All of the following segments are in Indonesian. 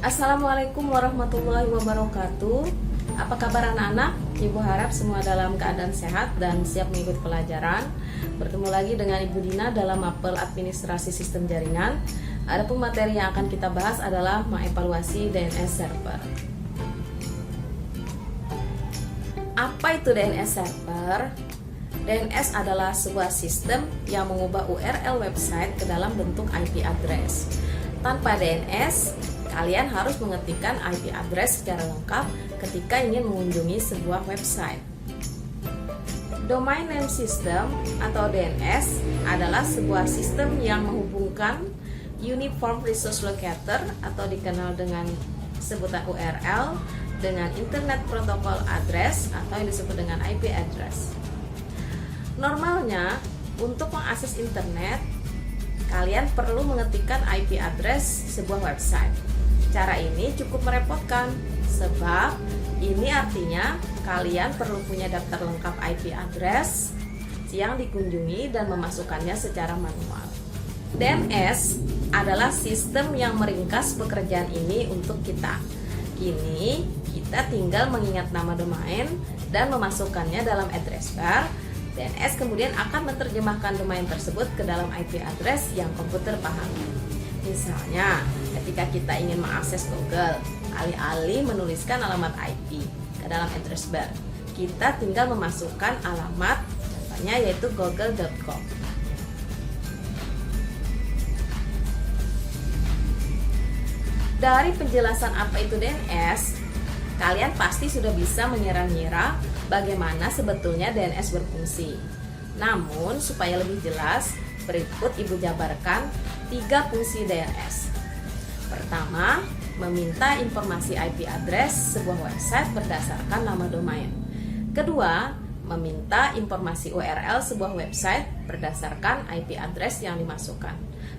Assalamualaikum warahmatullahi wabarakatuh. Apa kabar anak-anak? Ibu harap semua dalam keadaan sehat dan siap mengikuti pelajaran. Bertemu lagi dengan Ibu Dina dalam mapel administrasi sistem jaringan. Adapun materi yang akan kita bahas adalah mengevaluasi DNS server. Apa itu DNS server? DNS adalah sebuah sistem yang mengubah URL website ke dalam bentuk IP address. Tanpa DNS, kalian harus mengetikkan IP address secara lengkap ketika ingin mengunjungi sebuah website. Domain Name System atau DNS adalah sebuah sistem yang menghubungkan Uniform Resource Locator atau dikenal dengan sebutan URL dengan Internet Protocol Address atau yang disebut dengan IP address. Normalnya, untuk mengakses internet, kalian perlu mengetikkan IP address sebuah website. Cara ini cukup merepotkan, sebab ini artinya kalian perlu punya daftar lengkap IP address yang dikunjungi dan memasukkannya secara manual. DNS adalah sistem yang meringkas pekerjaan ini untuk kita. Kini, kita tinggal mengingat nama domain dan memasukkannya dalam address bar. DNS kemudian akan menerjemahkan domain tersebut ke dalam IP address yang komputer pahami. Misalnya, ketika kita ingin mengakses Google, alih-alih menuliskan alamat IP ke dalam address bar, kita tinggal memasukkan alamat, contohnya yaitu google.com. Dari penjelasan apa itu DNS, kalian pasti sudah bisa mengira-ngira bagaimana sebetulnya DNS berfungsi. Namun, supaya lebih jelas, berikut Ibu jabarkan 3 fungsi DNS. Pertama, meminta informasi IP address sebuah website berdasarkan nama domain. Kedua, meminta informasi URL sebuah website berdasarkan IP address yang dimasukkan.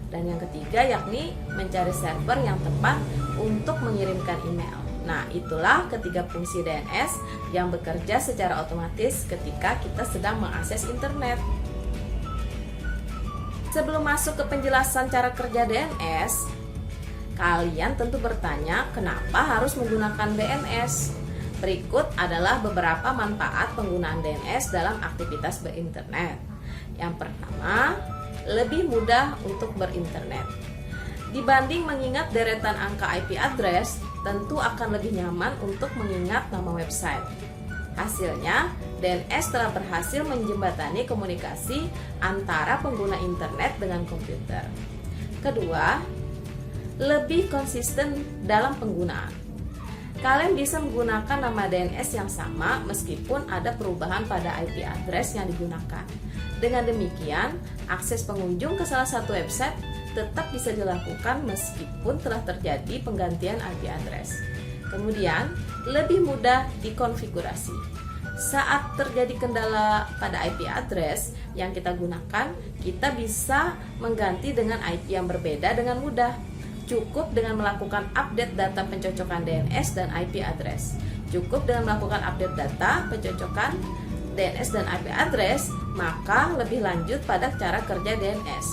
Dan yang ketiga yakni mencari server yang tepat untuk mengirimkan email. Nah, itulah ketiga fungsi DNS yang bekerja secara otomatis ketika kita sedang mengakses internet. Sebelum masuk ke penjelasan cara kerja DNS, kalian tentu bertanya kenapa harus menggunakan DNS. Berikut adalah beberapa manfaat penggunaan DNS dalam aktivitas berinternet. Yang pertama, lebih mudah untuk berinternet. Dibanding mengingat deretan angka IP address, tentu akan lebih nyaman untuk mengingat nama website. Hasilnya, DNS telah berhasil menjembatani komunikasi antara pengguna internet dengan komputer. Kedua, lebih konsisten dalam penggunaan. Kalian bisa menggunakan nama DNS yang sama meskipun ada perubahan pada IP address yang digunakan. Dengan demikian, akses pengunjung ke salah satu website tetap bisa dilakukan meskipun telah terjadi penggantian IP address. Kemudian, lebih mudah dikonfigurasi. Saat terjadi kendala pada IP address yang kita gunakan, kita bisa mengganti dengan IP yang berbeda dengan mudah. Cukup dengan melakukan update data pencocokan DNS dan IP address. Cukup dengan melakukan update data pencocokan DNS dan IP address, maka lebih lanjut pada cara kerja DNS.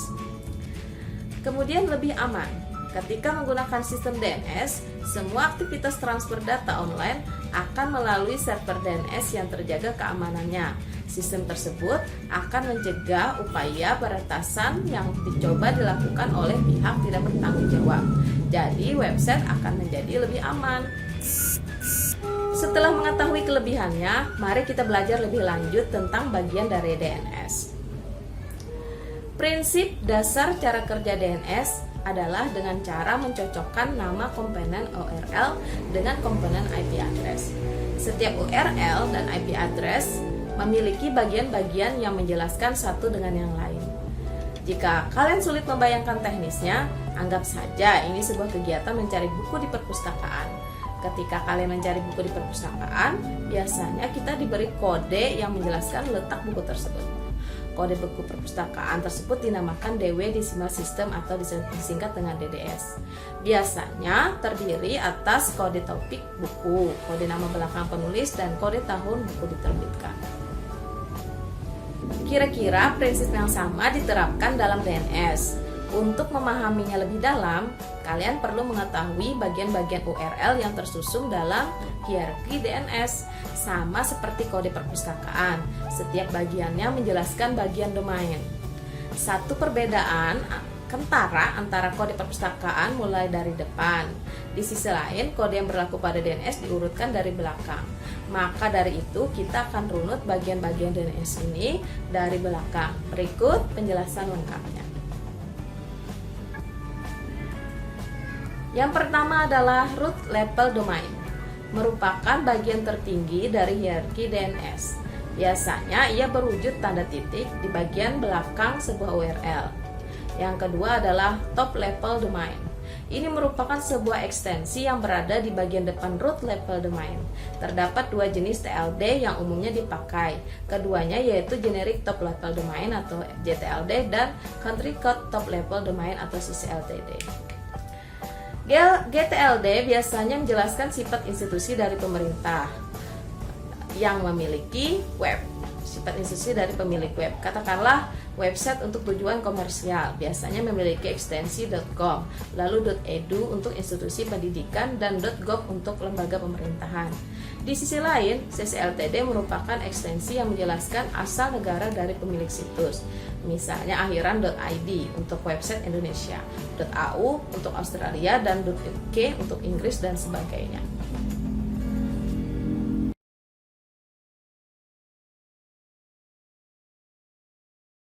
Kemudian lebih aman. Ketika menggunakan sistem DNS, semua aktivitas transfer data online akan melalui server DNS yang terjaga keamanannya. Sistem tersebut akan mencegah upaya peretasan yang dicoba dilakukan oleh pihak tidak bertanggung jawab. Jadi, website akan menjadi lebih aman. Setelah mengetahui kelebihannya, mari kita belajar lebih lanjut tentang bagian dari DNS. Prinsip dasar cara kerja DNS adalah dengan cara mencocokkan nama komponen URL dengan komponen IP address. Setiap URL dan IP address memiliki bagian-bagian yang menjelaskan satu dengan yang lain. Jika kalian sulit membayangkan teknisnya, anggap saja ini sebuah kegiatan mencari buku di perpustakaan. Ketika kalian mencari buku di perpustakaan, biasanya kita diberi kode yang menjelaskan letak buku tersebut. Kode buku perpustakaan tersebut dinamakan DW Decimal System atau disingkat dengan DDS. Biasanya terdiri atas kode topik buku, kode nama belakang penulis, dan kode tahun buku diterbitkan. Kira-kira prinsip yang sama diterapkan dalam DNS. Untuk memahaminya lebih dalam, kalian perlu mengetahui bagian-bagian URL yang tersusun dalam hierarki DNS. Sama seperti kode perpustakaan, setiap bagiannya menjelaskan bagian domain. Satu perbedaan kentara antara kode perpustakaan mulai dari depan. Di sisi lain, kode yang berlaku pada DNS diurutkan dari belakang. Maka dari itu, kita akan runut bagian-bagian DNS ini dari belakang. Berikut penjelasan lengkapnya. Yang pertama adalah root level domain, merupakan bagian tertinggi dari hierarki DNS. Biasanya ia berwujud tanda titik di bagian belakang sebuah URL. Yang kedua adalah top level domain. Ini merupakan sebuah ekstensi yang berada di bagian depan root level domain. Terdapat dua jenis TLD yang umumnya dipakai. Keduanya yaitu generic top level domain atau GTLD dan country code top level domain atau CCLTD. GTLD biasanya menjelaskan sifat institusi dari pemerintah yang memiliki web. Sifat institusi dari pemilik web, katakanlah website untuk tujuan komersial, biasanya memiliki ekstensi .com, lalu .edu untuk institusi pendidikan, dan .gov untuk lembaga pemerintahan. Di sisi lain, CCLTD merupakan ekstensi yang menjelaskan asal negara dari pemilik situs, misalnya akhiran.id untuk website Indonesia, .au untuk Australia, dan .uk untuk Inggris, dan sebagainya.